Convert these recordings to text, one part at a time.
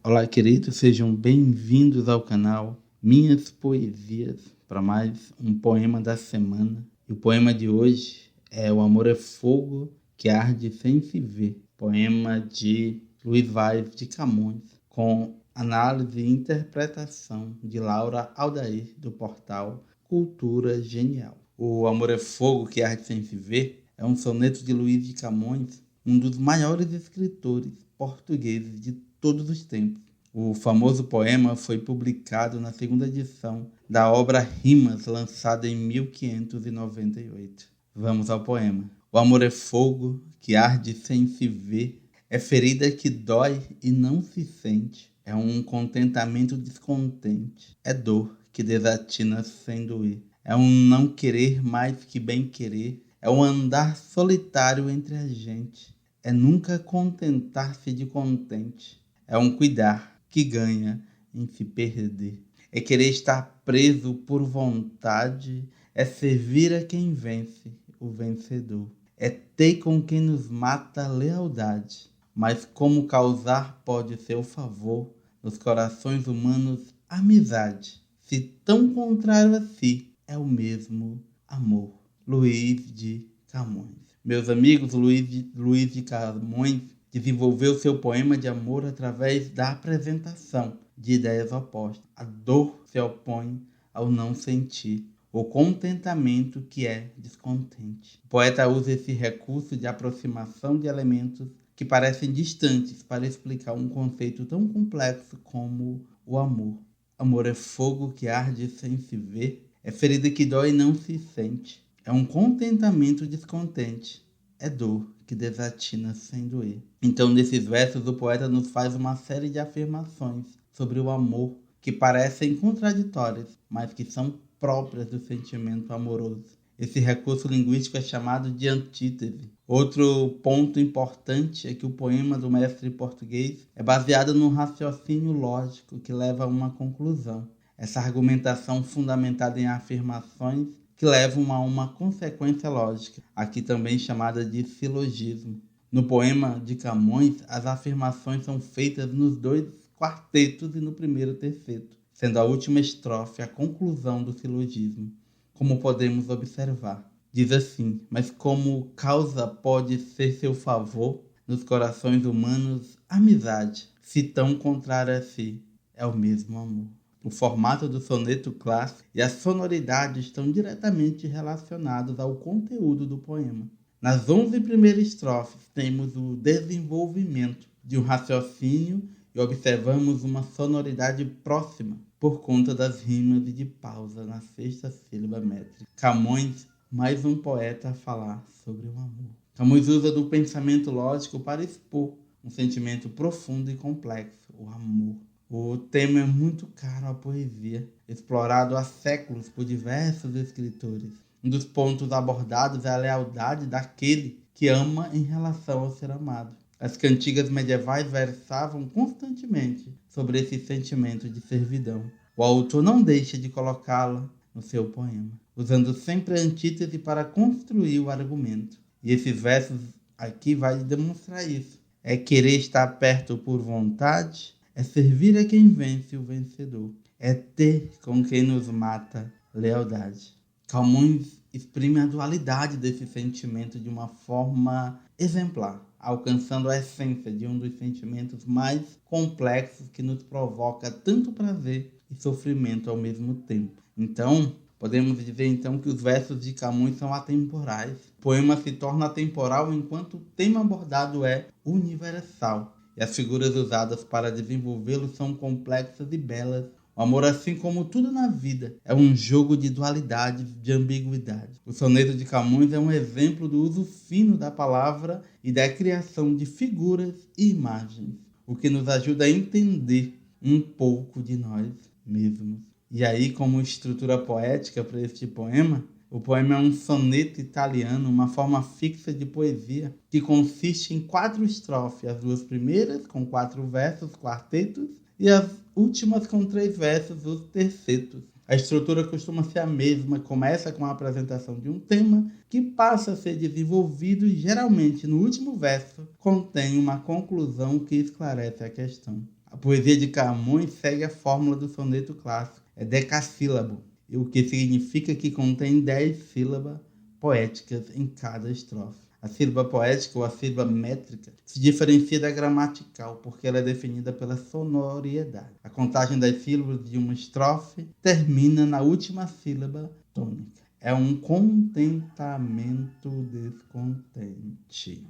Olá, queridos, sejam bem-vindos ao canal Minhas Poesias para mais um poema da semana. E o poema de hoje é O Amor é Fogo que Arde Sem Se Ver, poema de Luiz Vaz de Camões, com análise e interpretação de Laura Aldair, do portal Cultura Genial. O Amor é Fogo que Arde Sem Se Ver é um soneto de Luiz de Camões, um dos maiores escritores portugueses de todos os tempos. O famoso poema foi publicado na segunda edição da obra Rimas, lançada em 1598. Vamos ao poema. O amor é fogo que arde sem se ver, é ferida que dói e não se sente, é um contentamento descontente, é dor que desatina sem doer, é um não querer mais que bem querer, é um andar solitário entre a gente, é nunca contentar-se de contente, é um cuidar que ganha em se perder, é querer estar preso por vontade, é servir a quem vence, o vencedor, é ter com quem nos mata a lealdade, mas como causar pode ser o favor nos corações humanos amizade, se tão contrário a si é o mesmo amor. Luiz de Camões. Meus amigos, Luiz de Camões desenvolveu seu poema de amor através da apresentação de ideias opostas. A dor se opõe ao não sentir, o contentamento que é descontente. O poeta usa esse recurso de aproximação de elementos que parecem distantes para explicar um conceito tão complexo como o amor. Amor é fogo que arde sem se ver, é ferida que dói e não se sente, é um contentamento descontente, é dor que desatina sem doer. Então, nesses versos, o poeta nos faz uma série de afirmações sobre o amor que parecem contraditórias, mas que são próprias do sentimento amoroso. Esse recurso linguístico é chamado de antítese. Outro ponto importante é que o poema do mestre português é baseado num raciocínio lógico que leva a uma conclusão. Essa argumentação fundamentada em afirmações que levam a uma consequência lógica, aqui também chamada de silogismo. No poema de Camões, as afirmações são feitas nos dois quartetos e no primeiro terceto, sendo a última estrofe a conclusão do silogismo, como podemos observar. Diz assim: mas como causa pode ser seu favor nos corações humanos amizade, se tão contrária a si é o mesmo amor. O formato do soneto clássico e a sonoridade estão diretamente relacionados ao conteúdo do poema. Nas 11 primeiras estrofes temos o desenvolvimento de um raciocínio e observamos uma sonoridade próxima por conta das rimas e de pausa na sexta sílaba métrica. Camões, mais um poeta a falar sobre o amor. Camões usa do pensamento lógico para expor um sentimento profundo e complexo, o amor. O tema é muito caro à poesia, explorado há séculos por diversos escritores. Um dos pontos abordados é a lealdade daquele que ama em relação ao ser amado. As cantigas medievais versavam constantemente sobre esse sentimento de servidão. O autor não deixa de colocá-la no seu poema, usando sempre a antítese para construir o argumento. E esses versos aqui vai demonstrar isso. É querer estar perto por vontade, é servir a quem vence, o vencedor. É ter com quem nos mata lealdade. Camões exprime a dualidade desse sentimento de uma forma exemplar, alcançando a essência de um dos sentimentos mais complexos que nos provoca tanto prazer e sofrimento ao mesmo tempo. Então, podemos dizer então que os versos de Camões são atemporais. O poema se torna atemporal enquanto o tema abordado é universal. E as figuras usadas para desenvolvê-lo são complexas e belas. O amor, assim como tudo na vida, é um jogo de dualidades, de ambiguidade. O soneto de Camões é um exemplo do uso fino da palavra e da criação de figuras e imagens, o que nos ajuda a entender um pouco de nós mesmos. E aí, como estrutura poética para este poema, o poema é um soneto italiano, uma forma fixa de poesia que consiste em 4 estrofes, as 2 primeiras com 4 versos, quartetos, e as últimas com 3 versos, os tercetos. A estrutura costuma ser a mesma, começa com a apresentação de um tema que passa a ser desenvolvido e geralmente no último verso contém uma conclusão que esclarece a questão. A poesia de Camões segue a fórmula do soneto clássico, é decassílabo, o que significa que contém 10 sílabas poéticas em cada estrofe. A sílaba poética ou a sílaba métrica se diferencia da gramatical porque ela é definida pela sonoridade. A contagem das sílabas de uma estrofe termina na última sílaba tônica. É um contentamento descontente.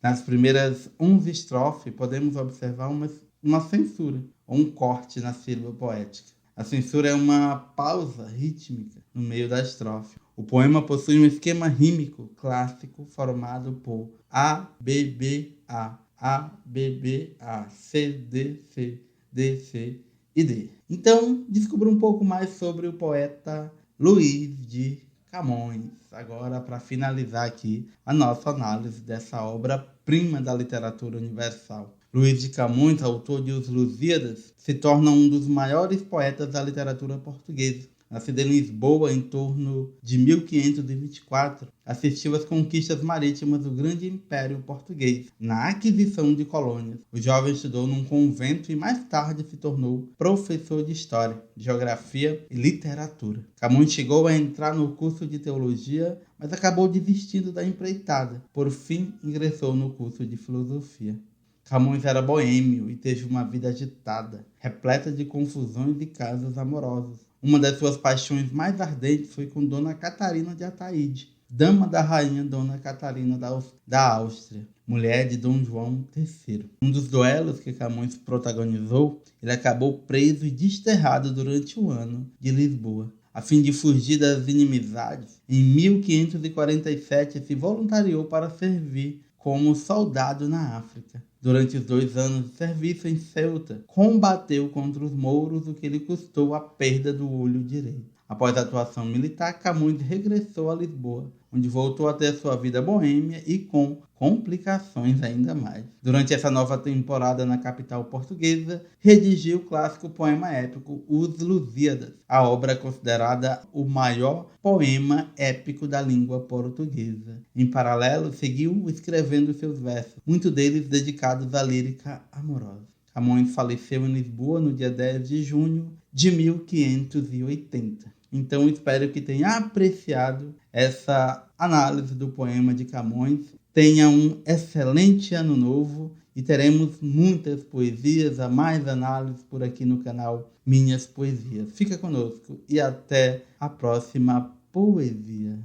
Nas primeiras 11 estrofes, podemos observar uma censura, ou um corte na sílaba poética. A censura é uma pausa rítmica no meio da estrofe. O poema possui um esquema rímico clássico formado por A, B, B, A, B, B, A, C, D, C, D, C e D. Então, descubra um pouco mais sobre o poeta Luís de Camões. Agora, para finalizar aqui a nossa análise dessa obra-prima da literatura universal. Luís de Camões, autor de Os Lusíadas, se torna um dos maiores poetas da literatura portuguesa. Nascido em Lisboa em torno de 1524, assistiu às conquistas marítimas do grande Império Português, na aquisição de colônias. O jovem estudou num convento e mais tarde se tornou professor de História, Geografia e Literatura. Camões chegou a entrar no curso de Teologia, mas acabou desistindo da empreitada. Por fim, ingressou no curso de Filosofia. Camões era boêmio e teve uma vida agitada, repleta de confusões e casos amorosos. Uma das suas paixões mais ardentes foi com Dona Catarina de Ataíde, dama da rainha Dona Catarina da Áustria, mulher de Dom João III. Um dos duelos que Camões protagonizou, ele acabou preso e desterrado durante o ano de Lisboa. A fim de fugir das inimizades, em 1547 se voluntariou para servir como soldado na África. Durante os 2 anos de serviço em Ceuta, combateu contra os mouros, o que lhe custou a perda do olho direito. Após a atuação militar, Camões regressou a Lisboa, onde voltou a ter sua vida boêmia e com complicações ainda mais. Durante essa nova temporada na capital portuguesa, redigiu o clássico poema épico Os Lusíadas. A obra é considerada o maior poema épico da língua portuguesa. Em paralelo, seguiu escrevendo seus versos, muitos deles dedicados à lírica amorosa. Camões faleceu em Lisboa no dia 10 de junho de 1580. Então, espero que tenha apreciado essa análise do poema de Camões. Tenha um excelente ano novo e teremos muitas poesias, a mais análises por aqui no canal Minhas Poesias. Fica conosco e até a próxima poesia.